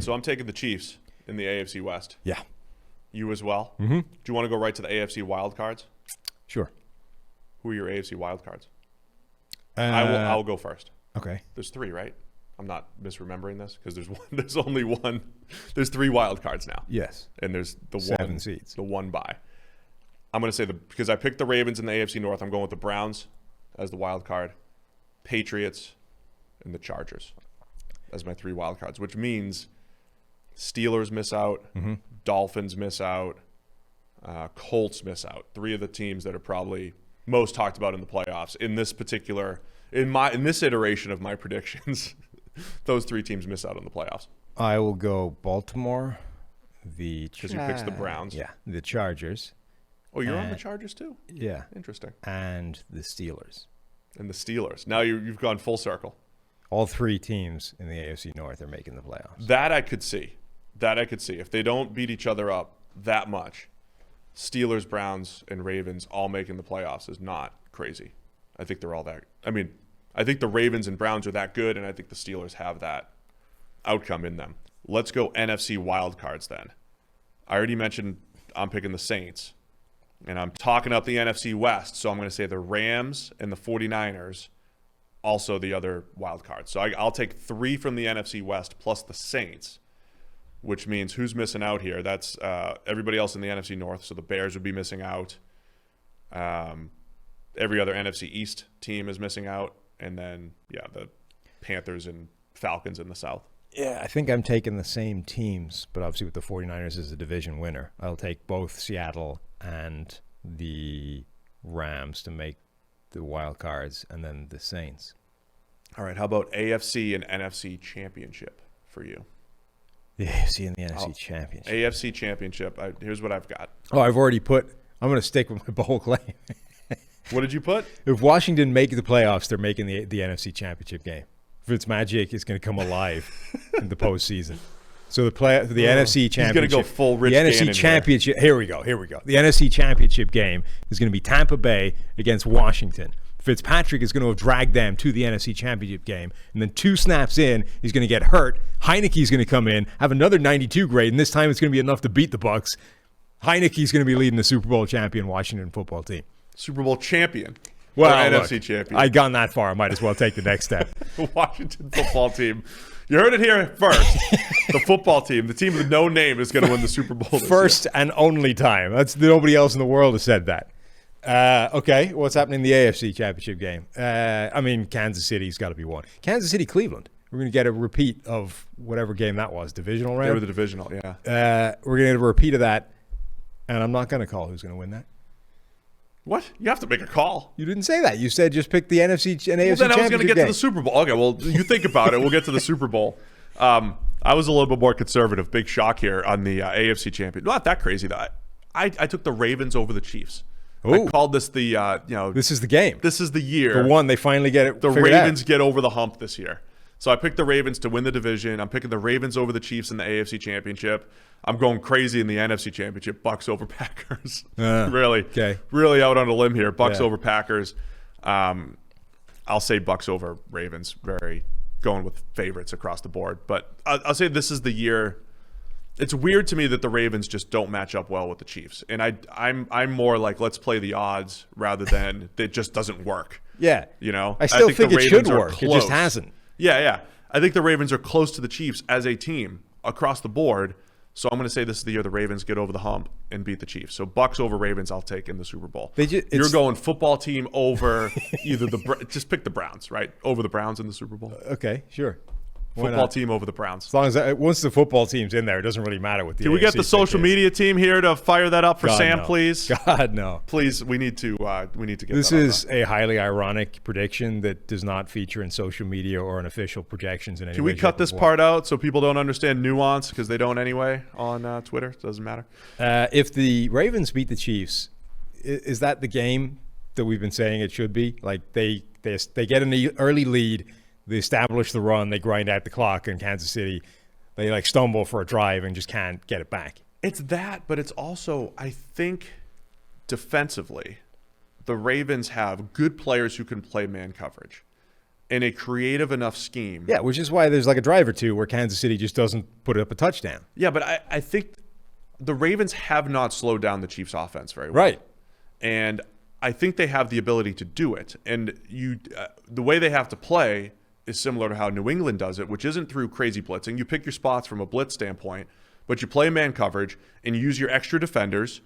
So I'm taking the Chiefs in the AFC West. Yeah. You as well? Mm-hmm. Do you want to go right to the AFC Wild Cards? Sure. Who are your AFC Wild Cards? I will go first. Okay. There's 3, right? I'm not misremembering this because there's one. There's only one. There's 3 wild cards now. Yes. And there's the 7 seeds. The one bye. I'm going to say because I picked the Ravens in the AFC North, I'm going with the Browns as the wild card, Patriots, and the Chargers as my 3 wild cards, which means Steelers miss out, Dolphins miss out, Colts miss out. 3 of the teams that are probably most talked about in the playoffs in this particular in this iteration of my predictions. Those 3 teams miss out on the playoffs. I will go Baltimore, because you picked the Browns. Yeah, the Chargers. Oh, you're on the Chargers too? Yeah. Interesting. And the Steelers. And the Steelers. Now you've gone full circle. All 3 teams in the AFC North are making the playoffs. That I could see. If they don't beat each other up that much, Steelers, Browns, and Ravens all making the playoffs is not crazy. I think they're all that. I mean, I think the Ravens and Browns are that good, and I think the Steelers have that outcome in them. Let's go NFC Wild Cards then. I already mentioned I'm picking the Saints, and I'm talking up the NFC West, so I'm going to say the Rams and the 49ers, also the other wild cards. So I'll take 3 from the NFC West plus the Saints, which means who's missing out here? That's everybody else in the NFC North, so the Bears would be missing out. Every other NFC East team is missing out. And then, the Panthers and Falcons in the South. Yeah, I think I'm taking the same teams, but obviously with the 49ers as a division winner. I'll take both Seattle and the Rams to make the wild cards, and then the Saints. All right, how about AFC and NFC Championship for you? The AFC and the NFC Championship. AFC Championship. Here's what I've got. Oh, I've already put – I'm going to stick with my bold claim. What did you put? If Washington make the playoffs, they're making the NFC Championship game. Fitzmagic is going to come alive in the postseason. So the NFC Championship. He's going to go full Rich The NFC Championship. Here we go. The NFC Championship game is going to be Tampa Bay against Washington. Fitzpatrick is going to have dragged them to the NFC Championship game, and then 2 snaps in, he's going to get hurt. Heineke's going to come in, have another 92 grade, and this time it's going to be enough to beat the Bucs. Heineke's going to be leading the Super Bowl champion Washington football team. Super Bowl champion. Well, NFC champion. I gone that far. I might as well take the next step. Washington football team. You heard it here first. The football team, the team with no name, is going to win the Super Bowl this first year. And only time. Nobody else in the world has said that. Okay, what's happening in the AFC Championship game? Kansas City's got to be one. Kansas City, Cleveland. We're going to get a repeat of whatever game that was. Divisional round? They were the divisional, yeah. We're going to get a repeat of that, and I'm not going to call who's going to win that. What? You have to make a call. You didn't say that. You said just pick the NFC and AFC Championship then I was going to get game. to the Super Bowl. Okay, well, you think about it. We'll get to the Super Bowl. I was a little bit more conservative. Big shock here on the AFC champion. Not that crazy, though. I took the Ravens over the Chiefs. Ooh. I called this the, This is the game. This is the year. The one they finally get it The figured Ravens out. get over the hump this year. So I picked the Ravens to win the division. I'm picking the Ravens over the Chiefs in the AFC Championship. I'm going crazy in the NFC Championship. Bucks over Packers. Really. Okay. Really out on a limb here. Bucks Yeah. over Packers. I'll say Bucks over Ravens. Very going with favorites across the board. But I'll say this is the year. It's weird to me that the Ravens just don't match up well with the Chiefs. And I'm more like, let's play the odds rather than it just doesn't work. Yeah. You know? I still think the it should Ravens are work. It just close. hasn't. Yeah. I think the Ravens are close to the Chiefs as a team across the board. So I'm going to say this is the year the Ravens get over the hump and beat the Chiefs. So Bucks over Ravens, I'll take in the Super Bowl. You're going football team over either just pick the Browns, right? Over the Browns in the Super Bowl. Okay, sure. Football team over the Browns. As long as once the football team's in there, it doesn't really matter what the. Can we get the social media team here to fire that up for Sam, no. please? God no. Please, we need to get. This that is a highly ironic prediction that does not feature in social media or in official projections in any way. Can we cut this part out so people don't understand nuance because they don't anyway on Twitter? It doesn't matter. If the Ravens beat the Chiefs, is that the game that we've been saying it should be? Like they get an early lead. They establish the run, they grind out the clock in Kansas City. They stumble for a drive and just can't get it back. It's that, but it's also, I think, defensively, the Ravens have good players who can play man coverage. in a creative enough scheme. Yeah, which is why there's like a drive or two where Kansas City just doesn't put up a touchdown. Yeah, but I think the Ravens have not slowed down the Chiefs' offense very well. Right. And I think they have the ability to do it. And the way they have to play is similar to how New England does it, which isn't through crazy blitzing. You pick your spots from a blitz standpoint, but you play man coverage and you use your extra defenders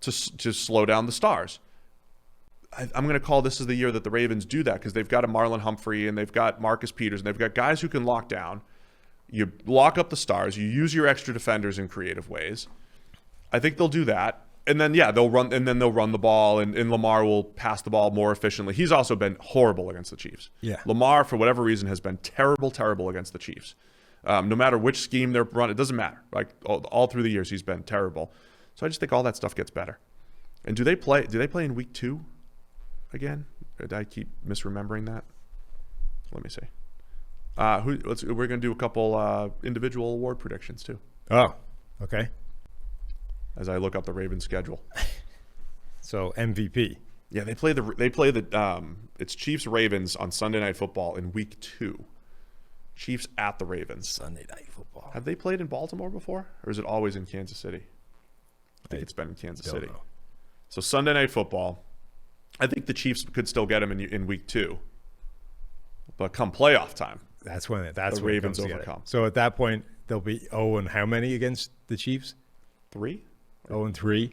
to slow down the stars. I'm going to call this is the year that the Ravens do that because they've got a Marlon Humphrey and they've got Marcus Peters and they've got guys who can lock down. You lock up the stars. You use your extra defenders in creative ways. I think they'll do that. And then, they'll run the ball and Lamar will pass the ball more efficiently. He's also been horrible against the Chiefs. Yeah. Lamar, for whatever reason, has been terrible against the Chiefs. No matter which scheme they're running, it doesn't matter. Like all through the years, he's been terrible. So I just think all that stuff gets better. And do they play in week 2 again? Did I keep misremembering that? Let me see. We're going to do a couple individual award predictions too. Oh, okay. As I look up the Ravens schedule. So MVP. Yeah, they play the it's Chiefs Ravens on Sunday Night Football in week 2. Chiefs at the Ravens. Sunday Night Football. Have they played in Baltimore before, or is it always in Kansas City? I think it's been in Kansas City. Know. So Sunday Night Football. I think the Chiefs could still get them in week 2, but come playoff time, that's when the Ravens overcome. So at that point, they'll be 0 and how many against the Chiefs? 3. 0-3,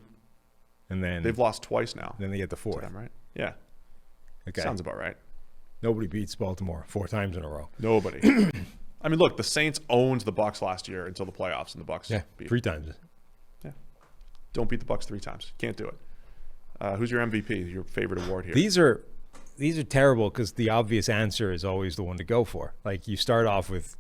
and then they've lost twice now. Then they get the 4th, right? Yeah. Okay. Sounds about right. Nobody beats Baltimore 4 times in a row. Nobody. I mean, look, the Saints owned the Bucs last year until the playoffs, and the Bucs beat 3 times. Yeah. Don't beat the Bucs 3 times. Can't do it. Who's your MVP? Your favorite award here? These are terrible because the obvious answer is always the one to go for. Like you start off with.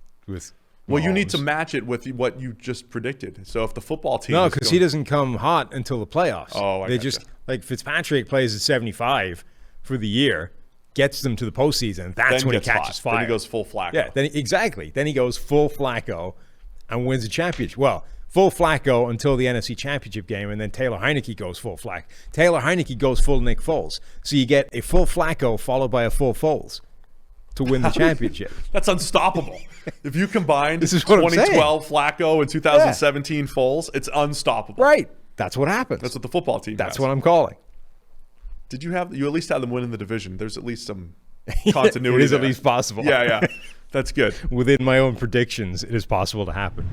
Well, you need to match it with what you just predicted. So if the football team, no, because he doesn't come hot until the playoffs. Oh, they just like Fitzpatrick plays at 75 for the year, gets them to the postseason. That's when he catches fire. Then he goes full Flacco. Yeah, exactly. Then he goes full Flacco and wins the championship. Well, full Flacco until the NFC Championship game, and then Taylor Heineke goes full Flacco. Taylor Heineke goes full Nick Foles. So you get a full Flacco followed by a full Foles to win the championship. That's unstoppable. If you combine this is what 2012 Flacco and 2017 Foles, it's unstoppable. Right. That's what happens. That's what the football team That's has. what I'm calling. Did you at least have them win in the division? There's at least some continuity. It is at least possible. Yeah. That's good. Within my own predictions, it is possible to happen.